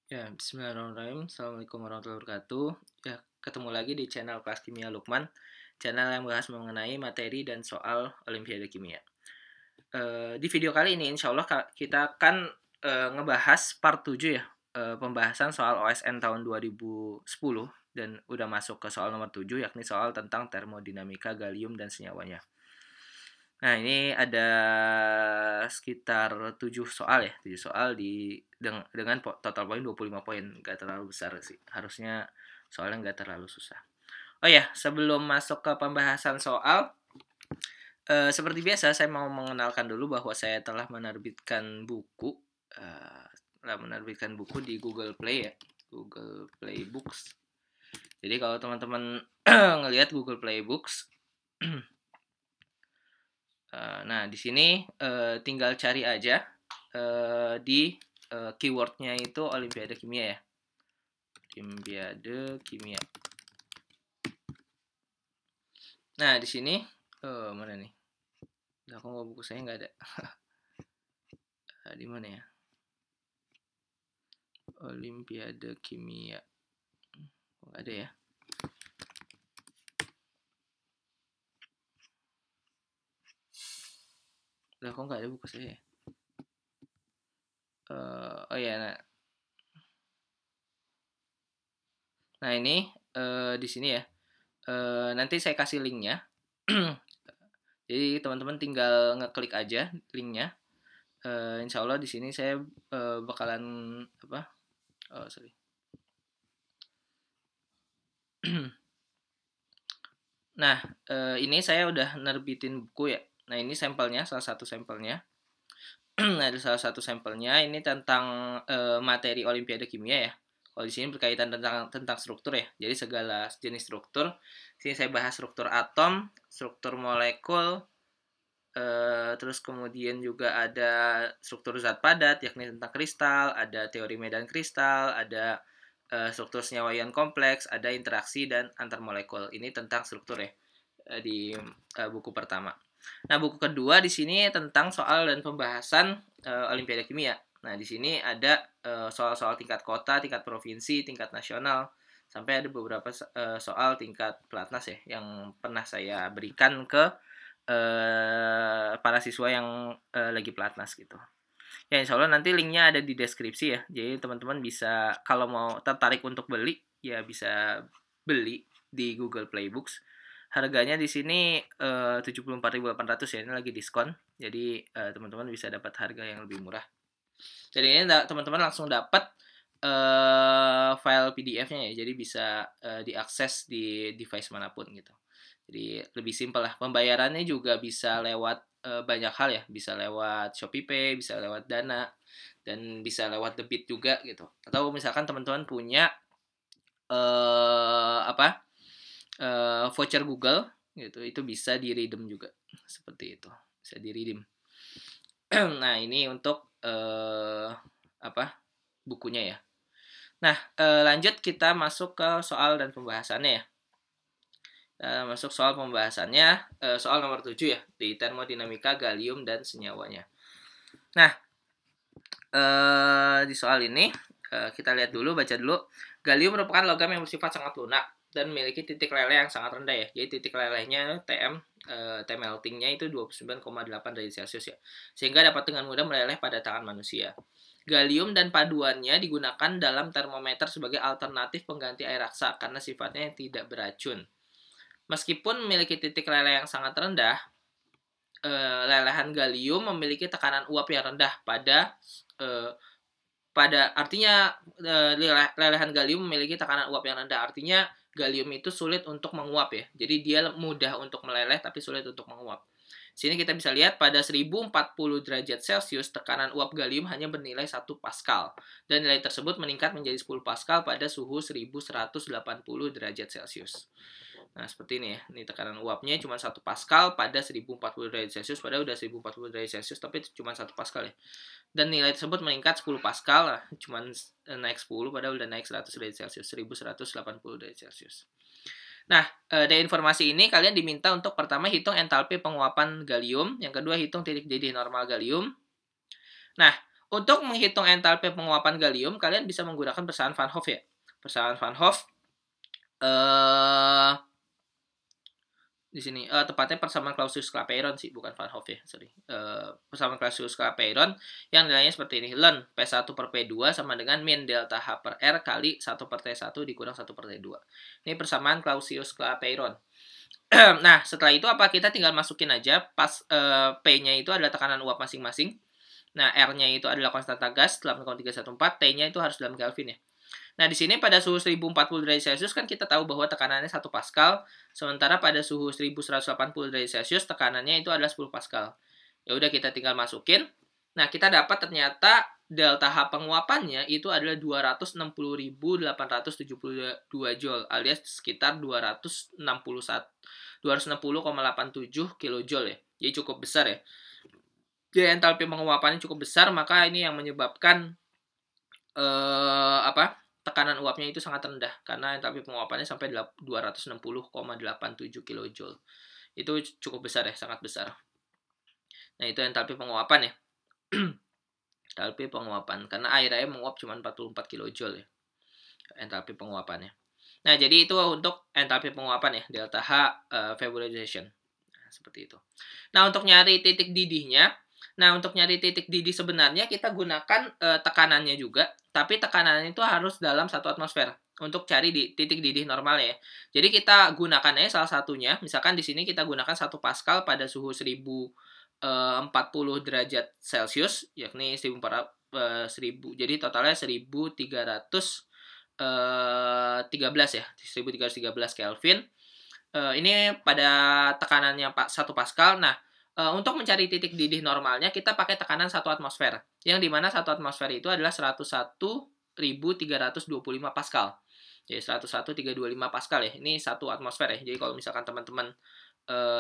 Ya, bismillahirrahmanirrahim. Assalamualaikum warahmatullahi wabarakatuh. Ya, ketemu lagi di channel Kelas Kimia Lukman, channel yang bahas mengenai materi dan soal Olimpiade Kimia. Di video kali ini, insya Allah kita akan ngebahas part 7 ya, pembahasan soal OSN tahun 2010 dan udah masuk ke soal nomor 7, yakni soal tentang termodinamika gallium dan senyawanya. Nah, ini ada sekitar 7 soal ya, 7 soal dengan total poin 25 poin, nggak terlalu besar sih. Harusnya soalnya nggak terlalu susah. Oh ya, sebelum masuk ke pembahasan soal, seperti biasa saya mau mengenalkan dulu bahwa saya telah menerbitkan buku, di Google Play ya, Google Play Books. Jadi kalau teman-teman ngelihat Google Play Books, nah, di sini tinggal cari aja di keywordnya itu Olimpiade Kimia ya. Olimpiade Kimia. Nah, di sini mana nih? Aku nggak, buku saya nggak ada. Di mana ya? Olimpiade Kimia. Nggak ada ya. Lah, kok nggak ada buku saya? Oh ya, nah ini di sini ya. Nanti saya kasih linknya. Jadi teman-teman tinggal ngeklik aja linknya. Insya Allah di sini saya bakalan apa? Oh, sorry. Nah, ini saya udah nerbitin buku ya. Nah, ini sampelnya, salah satu sampelnya. Nah, ada salah satu sampelnya ini tentang materi Olimpiade Kimia ya. Kalau di sini berkaitan tentang struktur ya. Jadi segala jenis struktur. Sini saya bahas struktur atom, struktur molekul, terus kemudian juga ada struktur zat padat, yakni tentang kristal, ada teori medan kristal, ada struktur senyawa ion kompleks, ada interaksi dan antar molekul. Ini tentang struktur ya di buku pertama. Nah, buku kedua di sini tentang soal dan pembahasan Olimpiade Kimia. Nah, di sini ada soal-soal tingkat kota, tingkat provinsi, tingkat nasional, sampai ada beberapa soal tingkat pelatnas ya yang pernah saya berikan ke para siswa yang lagi pelatnas gitu. Ya, insya Allah nanti linknya ada di deskripsi ya. Jadi teman-teman bisa, kalau mau tertarik untuk beli, ya bisa beli di Google Play Books. Harganya di sini 74.800 ya, ini lagi diskon. Jadi teman-teman bisa dapat harga yang lebih murah. Jadi ini teman-teman langsung dapat file PDF-nya ya. Jadi bisa diakses di device manapun gitu. Jadi lebih simpel lah. Pembayarannya juga bisa lewat banyak hal ya. Bisa lewat ShopeePay, bisa lewat Dana, dan bisa lewat debit juga gitu. Atau misalkan teman-teman punya voucher Google gitu, itu bisa di redeem juga seperti itu, bisa di redeem. Nah, ini untuk bukunya ya. Nah, lanjut kita masuk ke soal dan pembahasannya ya. Masuk soal pembahasannya, soal nomor 7 ya, di termodinamika gallium dan senyawanya. Nah, di soal ini kita lihat dulu, baca dulu. Gallium merupakan logam yang bersifat sangat lunak dan memiliki titik leleh yang sangat rendah ya. Jadi titik lelehnya T meltingnya itu 29,8 derajat Celcius ya. Sehingga dapat dengan mudah meleleh pada tangan manusia. Gallium dan paduannya digunakan dalam termometer sebagai alternatif pengganti air raksa karena sifatnya tidak beracun. Meskipun memiliki titik leleh yang sangat rendah, lelehan gallium memiliki tekanan uap yang rendah artinya lelehan gallium memiliki tekanan uap yang rendah, artinya gallium itu sulit untuk menguap ya. Jadi dia mudah untuk meleleh tapi sulit untuk menguap. Sini kita bisa lihat pada 1040 derajat Celcius tekanan uap gallium hanya bernilai 1 Pascal dan nilai tersebut meningkat menjadi 10 Pascal pada suhu 1180 derajat Celcius. Nah, seperti ini ya. Ini tekanan uapnya cuma 1 Pascal pada 1040 derajat Celcius, padahal udah 1040 derajat Celcius tapi cuma 1 Pascal ya. Dan nilai tersebut meningkat 10 Pascal lah, cuma naik 10 padahal udah naik 100 derajat Celcius, 1180 derajat Celcius. Nah, dari informasi ini kalian diminta untuk pertama hitung entalpi penguapan gallium, yang kedua hitung titik didih normal gallium. Nah, Untuk menghitung entalpi penguapan gallium, kalian bisa menggunakan persamaan Van Hoff ya. Persamaan Van Hoff di sini tepatnya persamaan Clausius-Clapeyron sih, bukan Van Hoff ya, sorry. Persamaan Clausius-Clapeyron yang nilainya seperti ini. Ln P1 per P2 sama dengan min delta H per R kali 1 per T1 dikurang 1 per T2. Ini persamaan Clausius-Clapeyron. Nah, setelah itu apa? Kita tinggal masukin aja pas P-nya itu adalah tekanan uap masing-masing. Nah, R-nya itu adalah konstanta gas dalam 314, T-nya itu harus dalam Kelvin ya. Nah, di sini pada suhu 1040 derajat Celcius kan kita tahu bahwa tekanannya 1 Pascal, sementara pada suhu 1180 derajat Celcius tekanannya itu adalah 10 Pascal. Ya udah kita tinggal masukin. Nah, kita dapat ternyata delta H penguapannya itu adalah 260.872 Joule alias sekitar 260,87 kilojoule ya. Jadi cukup besar ya. Jadi entalpi penguapannya cukup besar, maka ini yang menyebabkan tekanan uapnya itu sangat rendah karena entalpi penguapannya sampai 260,87 kilojoule. Itu cukup besar ya, sangat besar. Nah, itu entalpi penguapan ya. Entalpi penguapan karena airnya menguap cuma 44 kilojoule ya. Entalpi penguapannya. Nah, jadi itu untuk entalpi penguapan ya, delta H vaporization. Nah, seperti itu. Nah, untuk nyari titik didihnya, sebenarnya kita gunakan tekanannya juga, tapi tekanannya itu harus dalam 1 atmosfer untuk cari di titik didih normal ya. Jadi kita gunakannya salah satunya, misalkan di sini kita gunakan 1 Pascal pada suhu 1040 derajat Celcius, yakni 1000, jadi totalnya 1313 ya, 1313 Kelvin. Ini pada tekanannya 1 Pascal. Nah, untuk mencari titik didih normalnya, kita pakai tekanan 1 atmosfer. Yang dimana 1 atmosfer itu adalah 101.325 Pascal. Jadi 101.325 Pascal ya. Ini 1 atmosfer ya. Jadi kalau misalkan teman-teman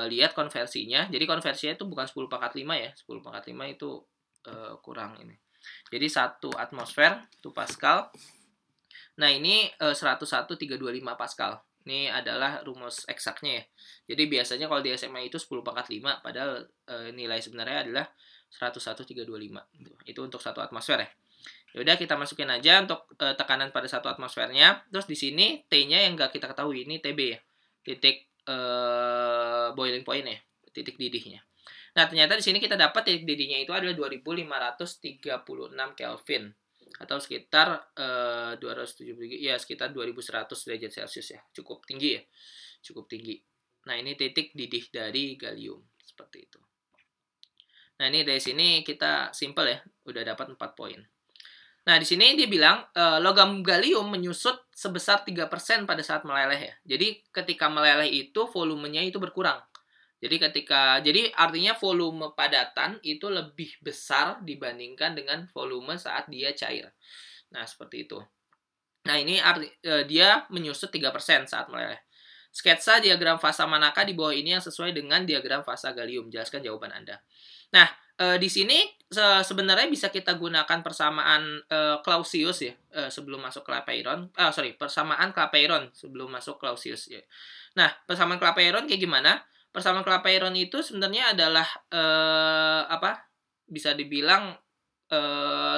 lihat konversinya, jadi konversinya itu bukan 10/5 ya. 10/5 itu kurang ini. Jadi 1 atmosfer, 1 Pascal. Nah, ini 101.325 Pascal. Ini adalah rumus eksaknya ya. Jadi biasanya kalau di SMA itu 10/5, padahal nilai sebenarnya adalah 101.325. Itu untuk 1 atmosfer ya. Ya udah kita masukin aja untuk tekanan pada 1 atmosfernya. Terus di sini T-nya yang nggak kita ketahui, ini TB ya. Titik boiling point ya, titik didihnya. Nah, ternyata di sini kita dapat titik didihnya itu adalah 2536 Kelvin. Atau sekitar 270 ya, sekitar 2100 derajat Celcius ya. Cukup tinggi ya. Cukup tinggi. Nah, ini titik didih dari gallium seperti itu. Nah, ini dari sini kita simple ya, udah dapat 4 poin. Nah, di sini dia bilang logam gallium menyusut sebesar 3% pada saat meleleh ya. Jadi ketika meleleh itu volumenya itu berkurang. Jadi artinya volume padatan itu lebih besar dibandingkan dengan volume saat dia cair. Nah, seperti itu. Nah, ini dia menyusut 3% saat meleleh. Sketsa diagram fasa manakah di bawah ini yang sesuai dengan diagram fasa gallium? Jelaskan jawaban Anda. Nah, di sini sebenarnya bisa kita gunakan persamaan Clausius ya, sebelum masuk Clapeyron. Persamaan Clapeyron sebelum masuk Clausius ya. Nah, persamaan Clapeyron kayak gimana? Persamaan Clapeyron itu sebenarnya adalah bisa dibilang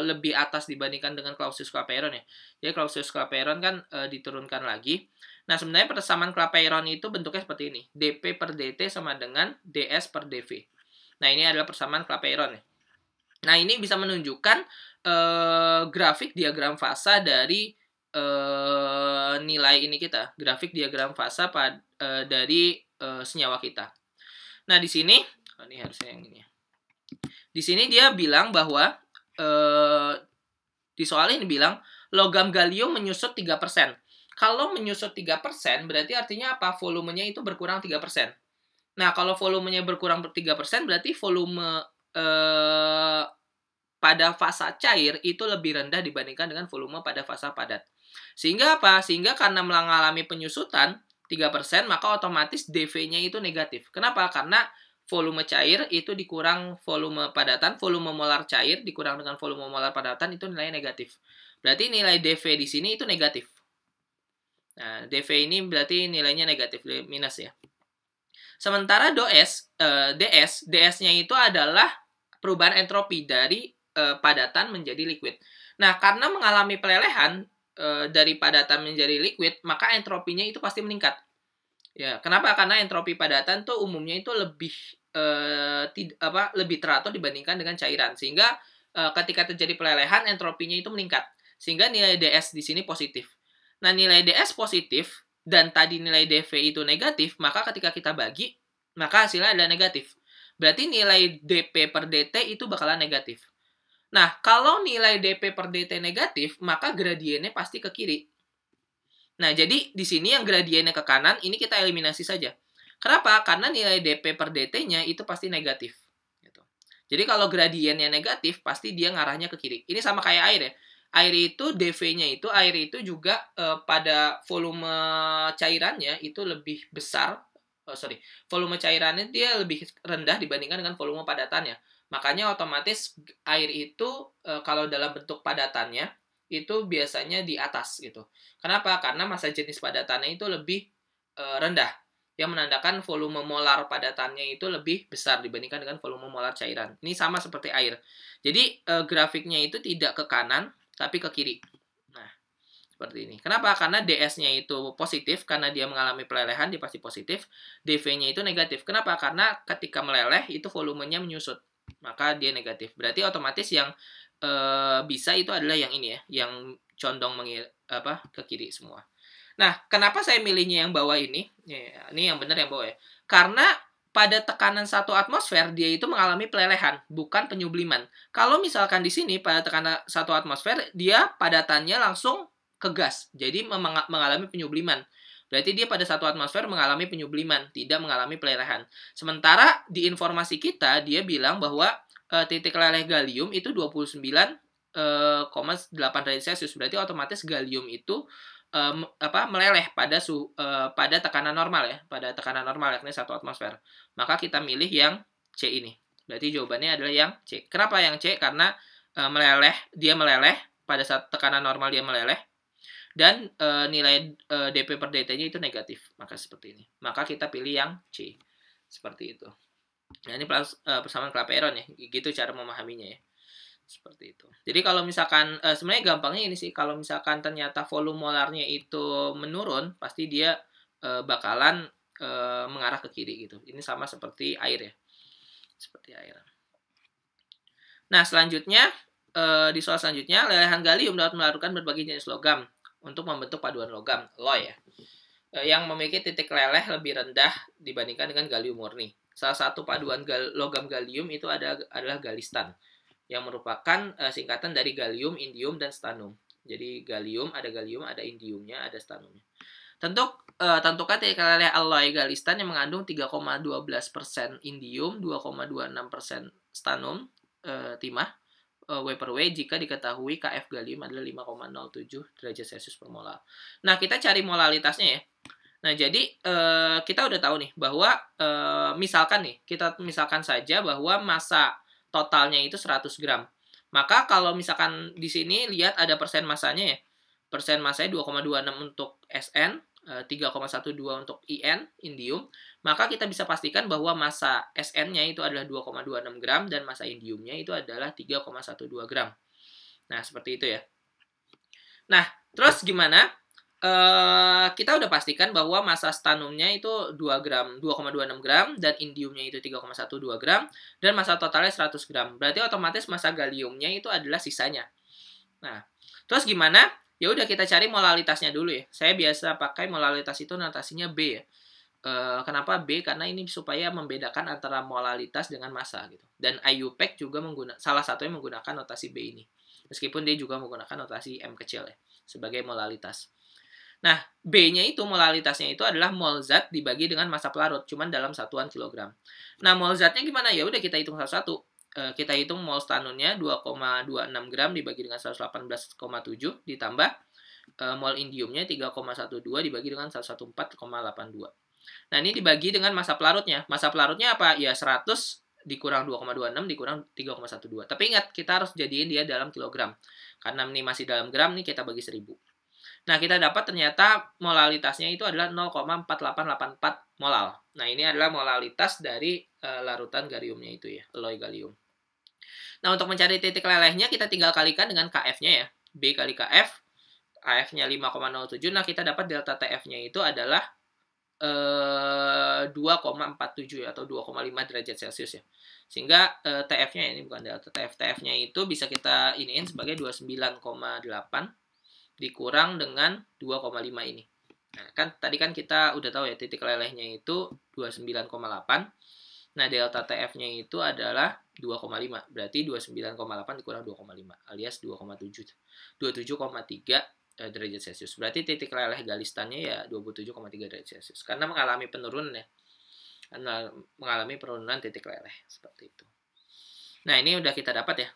lebih atas dibandingkan dengan Clausius-Clapeyron ya. Jadi Clausius-Clapeyron kan diturunkan lagi. Nah, sebenarnya persamaan Clapeyron itu bentuknya seperti ini. dP per dt sama dengan ds per dv. Nah, ini adalah persamaan Clapeyron ya. Nah, ini bisa menunjukkan grafik diagram fasa dari nilai ini kita. Grafik diagram fasa dari senyawa kita. Nah, di sini ini harusnya yang ini ya. Di sini dia bilang bahwa di soal ini bilang logam gallium menyusut 3%. Kalau menyusut 3% berarti artinya apa? Volumenya itu berkurang 3%. Nah, kalau volumenya berkurang 3% berarti volume pada fasa cair itu lebih rendah dibandingkan dengan volume pada fasa padat. Sehingga apa? Sehingga karena mengalami penyusutan 3%, maka otomatis dV-nya itu negatif. Kenapa? Karena volume cair itu dikurang volume padatan, volume molar cair dikurang dengan volume molar padatan itu nilainya negatif. Berarti nilai dV di sini itu negatif. Nah, dV ini berarti nilainya negatif, minus ya. Sementara ds-nya itu adalah perubahan entropi dari padatan menjadi liquid. Nah, karena mengalami pelelehan dari padatan menjadi liquid, maka entropinya itu pasti meningkat. Ya, kenapa? Karena entropi padatan tuh umumnya itu lebih lebih teratur dibandingkan dengan cairan, sehingga ketika terjadi pelelehan entropinya itu meningkat, sehingga nilai DS di sini positif. Nah, nilai DS positif dan tadi nilai DV itu negatif, maka ketika kita bagi, maka hasilnya adalah negatif. Berarti nilai DP per DT itu bakalan negatif. Nah, kalau nilai DP per DT negatif, maka gradiennya pasti ke kiri. Nah, jadi di sini yang gradiennya ke kanan, ini kita eliminasi saja. Kenapa? Karena nilai DP per DT-nya itu pasti negatif. Gitu. Jadi kalau gradiennya negatif, pasti dia ngarahnya ke kiri. Ini sama kayak air ya. Air itu, DV-nya itu, air itu juga pada volume cairannya itu lebih besar. Volume cairannya dia lebih rendah dibandingkan dengan volume padatannya. Makanya otomatis air itu kalau dalam bentuk padatannya, itu biasanya di atas gitu. Kenapa? Karena massa jenis padatannya itu lebih rendah, yang menandakan volume molar padatannya itu lebih besar dibandingkan dengan volume molar cairan. Ini sama seperti air. Jadi grafiknya itu tidak ke kanan, tapi ke kiri. Nah, seperti ini. Kenapa? Karena DS-nya itu positif, karena dia mengalami pelelehan, dia pasti positif. DV-nya itu negatif. Kenapa? Karena ketika meleleh, itu volumenya menyusut. Maka dia negatif. Berarti otomatis yang bisa itu adalah yang ini ya, yang condong ke kiri semua. Nah, kenapa saya milihnya yang bawah ini? Ya, ini yang benar yang bawah ya. Karena pada tekanan 1 atmosfer dia itu mengalami pelelehan, bukan penyubliman. Kalau misalkan di sini pada tekanan 1 atmosfer dia padatannya langsung ke gas, jadi mengalami penyubliman. Berarti dia pada 1 atmosfer mengalami penyubliman, tidak mengalami pelelehan. Sementara di informasi kita dia bilang bahwa titik leleh gallium itu 29,8 derajat Celcius. Berarti otomatis gallium itu meleleh pada tekanan normal ya, pada tekanan normal yakni 1 atmosfer. Maka kita milih yang C ini. Berarti jawabannya adalah yang C. Kenapa yang C? Karena dia meleleh pada saat tekanan normal dia meleleh, dan nilai DP per DT-nya itu negatif. Maka seperti ini. Maka kita pilih yang C. Seperti itu. Nah, ini persamaan Clapeyron ya. Gitu cara memahaminya ya. Seperti itu. Jadi kalau misalkan sebenarnya gampangnya ini sih, kalau misalkan ternyata volume molarnya itu menurun, pasti dia bakalan mengarah ke kiri gitu. Ini sama seperti air ya. Seperti air. Nah, selanjutnya di soal selanjutnya, lelehan gallium dapat melarutkan berbagai jenis logam untuk membentuk paduan logam, alloy ya. Yang memiliki titik leleh lebih rendah dibandingkan dengan gallium murni. Salah satu paduan logam gallium itu adalah galistan, yang merupakan singkatan dari gallium, indium, dan stannum. Jadi gallium, ada indiumnya, ada stannumnya. Tentukan titik leleh alloy galistan yang mengandung 3,12% indium, 2,26% stannum, timah, W per W jika diketahui KF gallium adalah 5,07 derajat Celcius per molar. Nah, kita cari molalitasnya ya. Nah, jadi kita udah tahu nih bahwa kita misalkan saja bahwa massa totalnya itu 100 gram. Maka kalau misalkan di sini lihat ada persen massanya ya. Persen massanya 2,26 untuk SN, 3,12 untuk IN, indium. Maka kita bisa pastikan bahwa massa SN-nya itu adalah 2,26 gram dan massa indiumnya itu adalah 3,12 gram. Nah, seperti itu ya. Nah, terus gimana? Kita udah pastikan bahwa massa stannumnya itu 2,26 gram dan indiumnya itu 3,12 gram dan massa totalnya 100 gram. Berarti otomatis massa galliumnya itu adalah sisanya. Nah, terus gimana? Ya udah kita cari molalitasnya dulu ya. Saya biasa pakai molalitas itu notasinya B ya. Kenapa B? Karena ini supaya membedakan antara molalitas dengan massa gitu. Dan IUPAC juga salah satunya menggunakan notasi B ini. Meskipun dia juga menggunakan notasi M kecil ya sebagai molalitas. Nah, B-nya itu molalitasnya itu adalah mol zat dibagi dengan massa pelarut, cuman dalam satuan kilogram. Nah, mol zatnya gimana? Ya udah kita hitung satu-satu. Kita hitung mol stannumnya 2,26 gram dibagi dengan 118,7 ditambah mol indiumnya 3,12 dibagi dengan 114,82. Nah, ini dibagi dengan massa pelarutnya. Massa pelarutnya apa? Ya 100 dikurang 2,26 dikurang 3,12. Tapi ingat, kita harus jadiin dia dalam kilogram. Karena ini masih dalam gram nih, kita bagi 1000. Nah, kita dapat ternyata molalitasnya itu adalah 0,4884 molal. Nah, ini adalah molalitas dari larutan galliumnya itu ya, alloy gallium. Nah, untuk mencari titik lelehnya kita tinggal kalikan dengan KF-nya ya. B kali KF, KF-nya 5,07. Nah, kita dapat delta TF-nya itu adalah 2,47 atau 2,5 derajat Celcius ya. Sehingga TF-nya ini bukan delta TF. TF-nya itu bisa kita iniin sebagai 29,8 dikurang dengan 2,5 ini. Nah, kan tadi kan kita udah tahu ya titik lelehnya itu 29,8. Nah, delta TF-nya itu adalah 2,5. Berarti 29,8 dikurang 2,5 alias 2,7. 27,3 derajat Celcius. Berarti titik leleh Galistannya ya 27,3 derajat Celcius. Karena mengalami penurunan ya. Karena mengalami penurunan titik leleh seperti itu. Nah, ini udah kita dapat ya.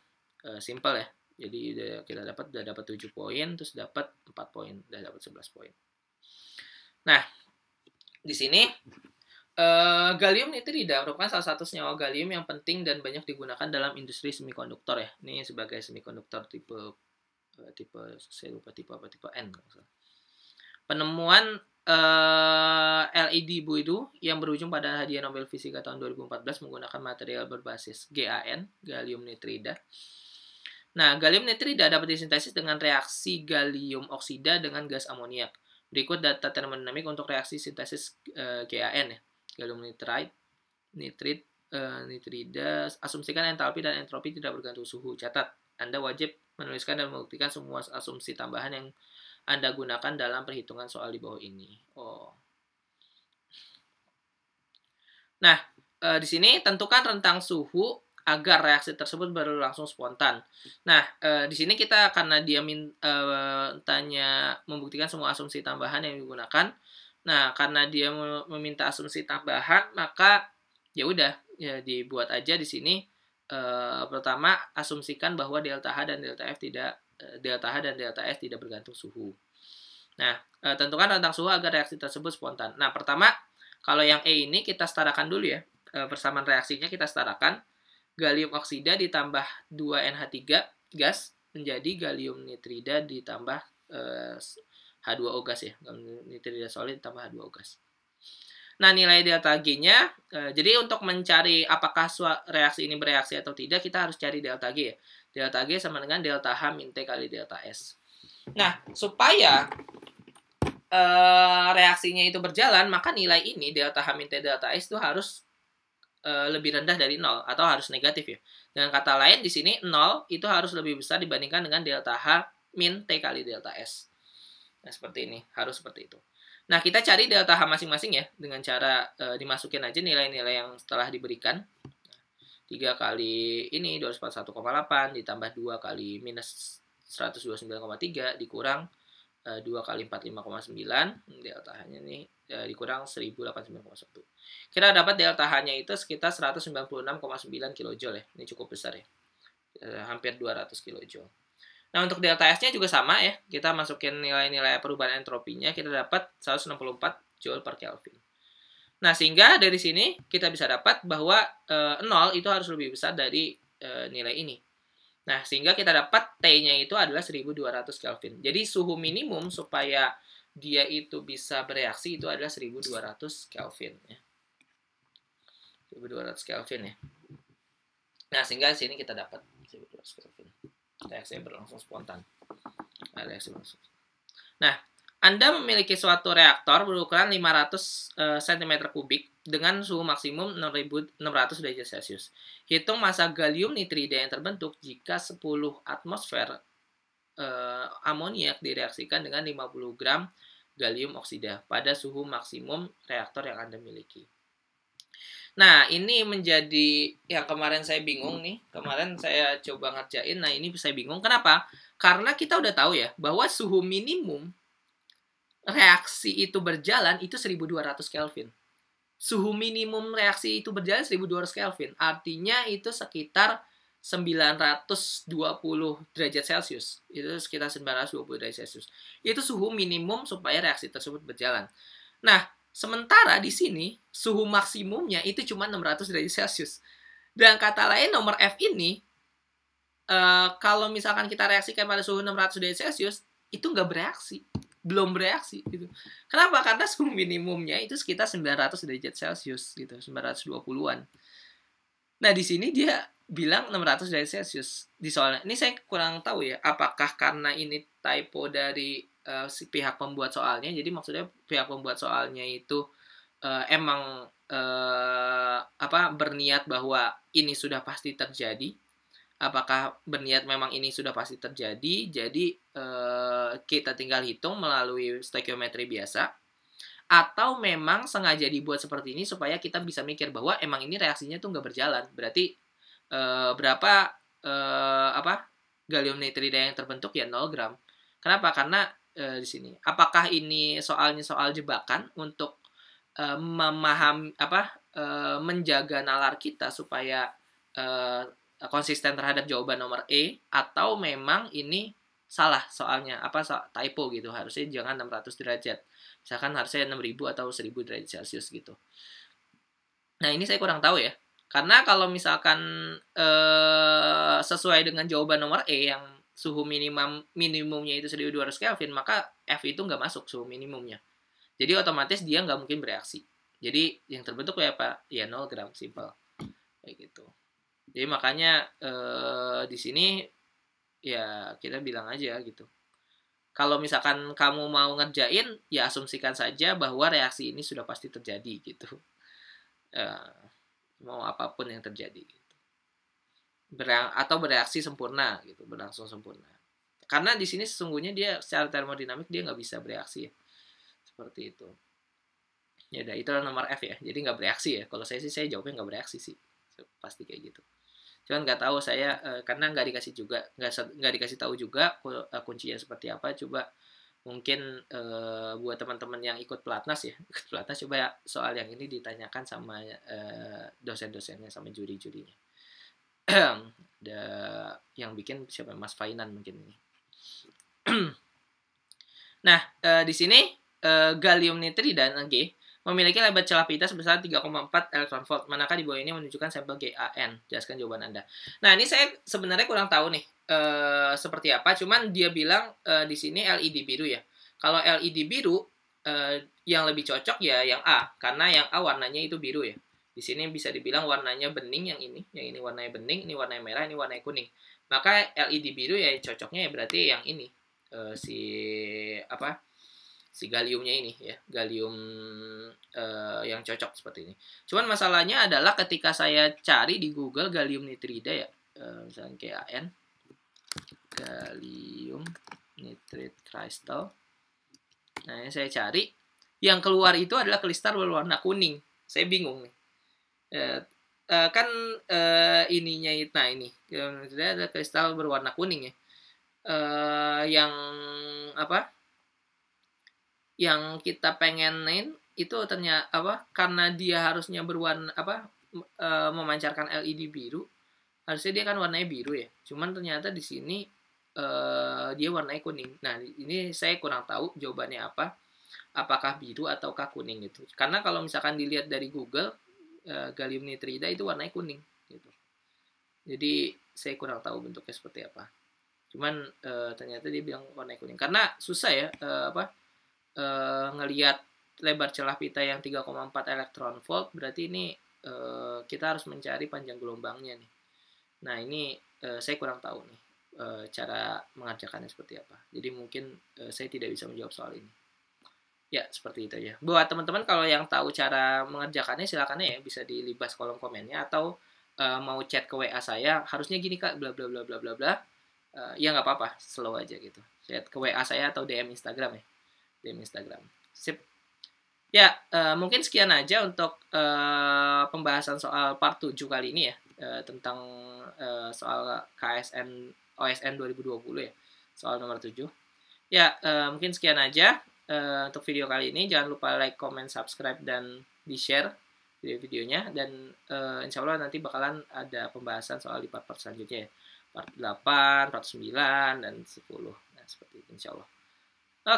Simple ya. Jadi kita udah dapat 7 poin, terus dapat 4 poin, udah dapat 11 poin. Nah, di sini gallium nitrida merupakan salah satu senyawa gallium yang penting dan banyak digunakan dalam industri semikonduktor ya. Ini sebagai semikonduktor tipe saya lupa tipe apa, tipe N. Penemuan LED Boidu yang berujung pada hadiah Nobel Fisika tahun 2014 menggunakan material berbasis GaN, gallium nitrida. Nah, gallium nitrida dapat disintesis dengan reaksi gallium oksida dengan gas amoniak. Berikut data termodinamik untuk reaksi sintesis GaN ya. Gallium nitrida. Asumsikan entalpi dan entropi tidak bergantung suhu. Catat, Anda wajib menuliskan dan membuktikan semua asumsi tambahan yang Anda gunakan dalam perhitungan soal di bawah ini. Nah, di sini tentukan rentang suhu agar reaksi tersebut berlangsung spontan. Nah, di sini kita karena dia tanya membuktikan semua asumsi tambahan yang digunakan. Nah, karena dia meminta asumsi tambahan, maka ya udah ya dibuat aja di sini. Pertama, asumsikan bahwa delta H dan delta S tidak bergantung suhu. Nah, tentukan rentang suhu agar reaksi tersebut spontan. Nah, pertama, kalau yang E ini kita setarakan dulu ya. Persamaan reaksinya kita setarakan. Gallium oksida ditambah 2NH3 gas menjadi gallium nitrida ditambah H2O gas ya. Gallium nitrida solid ditambah H2O gas. Nah, nilai delta G-nya, jadi untuk mencari apakah reaksi ini bereaksi atau tidak, kita harus cari delta G ya. Delta G sama dengan delta H min T kali delta S. Nah, supaya reaksinya itu berjalan, maka nilai ini, delta H min T delta S itu harus lebih rendah dari 0, atau harus negatif ya. Dengan kata lain, di sini 0 itu harus lebih besar dibandingkan dengan delta H min T kali delta S. Nah, seperti ini, harus seperti itu. Nah, kita cari delta H masing-masing ya, dengan cara dimasukin aja nilai-nilai yang setelah diberikan. 3 kali ini 241,8 ditambah 2 kali minus 129,3 dikurang 2 kali 45,9 delta H-nya ini dikurang 1089,1. Kita dapat delta H-nya itu sekitar 196,9 kJ ya. Ini cukup besar ya. Hampir 200 kJ. Nah, untuk delta S-nya juga sama ya. Kita masukin nilai-nilai perubahan entropinya, kita dapat 164 Joule per Kelvin. Nah, sehingga dari sini kita bisa dapat bahwa 0 itu harus lebih besar dari nilai ini. Nah, sehingga kita dapat T-nya itu adalah 1200 Kelvin. Jadi, suhu minimum supaya dia itu bisa bereaksi itu adalah 1200 Kelvin. Ya. 1200 Kelvin ya. Nah, sehingga di sini kita dapat 1200 Kelvin. Reaksi berlangsung spontan. Nah, Anda memiliki suatu reaktor berukuran 500 cm3 dengan suhu maksimum 6600 derajat Celcius. Hitung massa gallium nitrida yang terbentuk jika 10 atmosfer amoniak direaksikan dengan 50 gram gallium oksida pada suhu maksimum reaktor yang Anda miliki. Nah, ini menjadi yang kemarin saya bingung nih. Kemarin saya coba ngerjain. Nah, ini saya bingung. Kenapa? Karena kita udah tahu ya, bahwa suhu minimum reaksi itu berjalan itu 1200 Kelvin. Suhu minimum reaksi itu berjalan 1200 Kelvin. Artinya itu sekitar 920 derajat Celcius. Itu sekitar 920 derajat Celcius. Itu suhu minimum supaya reaksi tersebut berjalan. Nah, sementara di sini suhu maksimumnya itu cuma 600 derajat Celcius. Dan kata lain nomor F ini kalau misalkan kita reaksikan pada suhu 600 derajat Celcius itu nggak bereaksi, belum bereaksi gitu. Kenapa? Karena suhu minimumnya itu sekitar 900 derajat Celcius gitu, 920-an. Nah, di sini dia bilang 600 derajat Celcius di soalnya. Ini saya kurang tahu ya, apakah karena ini typo dari si pihak pembuat soalnya. Jadi maksudnya pihak pembuat soalnya itu emang berniat bahwa ini sudah pasti terjadi. Apakah berniat memang ini sudah pasti terjadi, jadi kita tinggal hitung melalui stoikiometri biasa, atau memang sengaja dibuat seperti ini supaya kita bisa mikir bahwa emang ini reaksinya tuh nggak berjalan. Berarti berapa gallium nitrida yang terbentuk ya 0 gram. Kenapa? Karena di sini. Apakah ini soalnya soal jebakan untuk memahami menjaga nalar kita supaya konsisten terhadap jawaban nomor E, atau memang ini salah soalnya typo gitu, harusnya jangan 600 derajat, misalkan harusnya 6000 atau 1000 derajat Celcius gitu. Nah ini saya kurang tahu ya, karena kalau misalkan sesuai dengan jawaban nomor E yang suhu minimumnya itu 1200 Kelvin, maka F itu nggak masuk suhu minimumnya, jadi otomatis dia nggak mungkin bereaksi. Jadi yang terbentuk ya apa? Ya 0 gram, simple kayak gitu. Jadi makanya di sini ya kita bilang aja gitu. Kalau misalkan kamu mau ngerjain, ya asumsikan saja bahwa reaksi ini sudah pasti terjadi gitu. Mau apapun yang terjadi gitu. Atau bereaksi sempurna gitu, berlangsung sempurna. Karena di sini sesungguhnya dia secara termodinamik dia nggak bisa bereaksi ya. Seperti itu. Ya udah, itu nomor F ya. Jadi nggak bereaksi ya. Kalau saya sih saya jawabnya nggak bereaksi sih. Pasti kayak gitu. Cuman nggak tahu saya karena nggak dikasih tahu juga kuncinya seperti apa. Coba mungkin buat teman-teman yang ikut pelatnas ya, ikut pelatnas coba ya, soal yang ini ditanyakan sama dosen-dosennya, sama juri-jurinya. Ada yang bikin siapa, Mas Fainan mungkin ini. Nah di sini gallium nitrida G memiliki lebar celah pita sebesar 3,4 elektron volt. Manakah di bawah ini menunjukkan sampel GAN? Jelaskan jawaban Anda. Nah, ini saya sebenarnya kurang tahu nih seperti apa. Cuman dia bilang di sini LED biru ya. Kalau LED biru yang lebih cocok ya yang A, karena yang A warnanya itu biru ya. Di sini bisa dibilang warnanya bening yang ini warnanya bening, ini warnanya merah, ini warnanya kuning. Maka LED biru ya cocoknya ya berarti yang ini si galliumnya ini ya, gallium yang cocok seperti ini. Cuman masalahnya adalah ketika saya cari di Google gallium nitrida ya, misalnya GAN, gallium nitride crystal. Nah, ini saya cari, yang keluar itu adalah kristal berwarna kuning. Saya bingung nih. Kan ininya, nah ini ada kristal berwarna kuning ya. Yang yang kita pengenin itu ternyata karena dia harusnya berwarna memancarkan LED biru, harusnya dia kan warnanya biru ya, cuman ternyata di sini dia warnanya kuning. Nah ini saya kurang tahu jawabannya apa, apakah biru ataukah kuning gitu, karena kalau misalkan dilihat dari Google gallium nitrida itu warnanya kuning gitu, jadi saya kurang tahu bentuknya seperti apa. Cuman ternyata dia bilang warnanya kuning, karena susah ya ngelihat lebar celah pita yang 3,4 elektron volt, berarti ini kita harus mencari panjang gelombangnya nih. Nah ini saya kurang tahu nih cara mengerjakannya seperti apa. Jadi mungkin saya tidak bisa menjawab soal ini. Ya seperti itu aja. Buat teman-teman kalau yang tahu cara mengerjakannya silakan ya, bisa dilibas kolom komennya, atau mau chat ke WA saya, harusnya gini kak, bla bla bla bla bla bla. Ya nggak apa-apa, slow aja gitu. Chat ke WA saya atau DM Instagram ya. DM Instagram. Sip. Ya, mungkin sekian aja untuk pembahasan soal part 7 kali ini ya, tentang soal KSN OSN 2020 ya, soal nomor 7. Ya, mungkin sekian aja untuk video kali ini. Jangan lupa like, comment, subscribe, dan di-share video-videonya. Dan insya Allah nanti bakalan ada pembahasan soal di part-part selanjutnya ya. Part 8, part 9, dan 10. Nah, seperti itu insya Allah.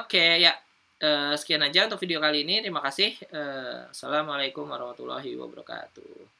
Oke, ya. Sekian aja untuk video kali ini. Terima kasih. Assalamualaikum warahmatullahi wabarakatuh.